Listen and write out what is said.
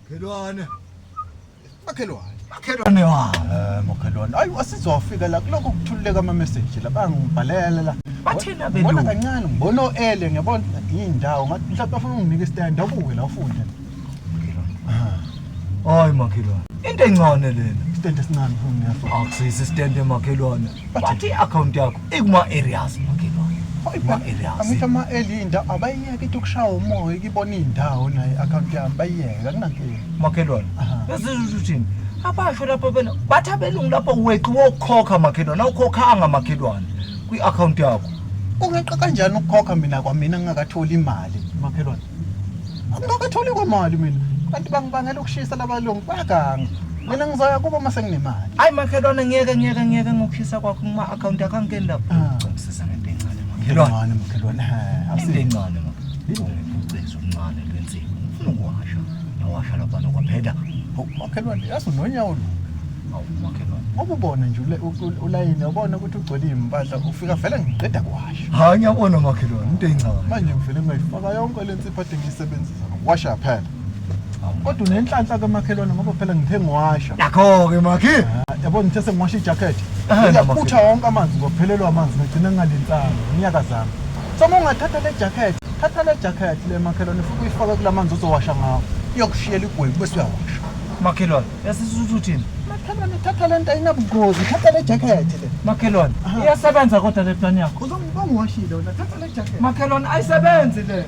Makhelwane. Makhelwane wa. Makhelwane. Ayi asizofika la kuloko kuthuleka ama message la bangibhalela la. Bathina Ngibona belungu. kancane ngibona oele ngiyabona indawo ngathi mhlawumbe afuna unginike istand abuke la ufunde. Hayi makhelwane. Into encane lena. Istand esincane ufuna ngiyafuna. Akusisi stand emakhelwane. Bathi i-account yakho ikuma areas makhelwane. Ikuma areas. Angithi ama elinda abayiyeke into ukushawa umoya ikibona indawo naye account yami bayiyeke akunankinga. Makhelwane. Bese uthini? Abasho lapho bena bathi abelungu lapho weqi wokukhokha makhelwane. Awukhokhanga makhelwane kwi-account yakho. Ungeqa kanjani ukukhokha mina kwamina ngingakatholi imali makhelwane? Angikatholi kwamali mina. Kanti bangibangela ukushisa labalungu baganga. Mina ngizoya kuba mase nginemali. Hayi makhelwane ngeke ngokushisa kwakho kuma account yakho angeni lapho. Ngicela ngento encane makhelwane. Makhelwane. Into encane ucezo uncane lwensipho. Ufuna ukuwasha. Nawasha lapha nokwaphela. Makhelwane yazi unonyawo lo. Awu makhelwane. Ububona nje ulayini ubona ukuthi ugcwele impahla ufika vele ngiqeda kuwasha. Hayi ngiyabona makhelwane into encane. Manje ngivele ngayifaka yonke lensipho ade ngiyisebenzisa ngokuwasha phela. Kodwa unenhlanhla ke makhelwane ngoba phela ngithe ngiwasha. Yakho ke makhi. Yabona ngithe sengiwasha ijacket. Ngiyaputha wonke amanzi ngophelelwa amanzi ngigcina ngalensana ngiyaka zami. Soma ungathatha le jacket, thatha le jacket le makhelwane futhi uyifaka kulamanzi uzowasha ngawo. Iyokushiyela igwebu bese uyawasha. Makhelwane, yasisuthi uthini? Makhelwane thatha le nto ayinabungozi, thatha le jacket le. Makhelwane, iyasebenza kodwa le plan yakho. Uzongibonga washile wena thatha le jacket. Makhelwane ayisebenzi le.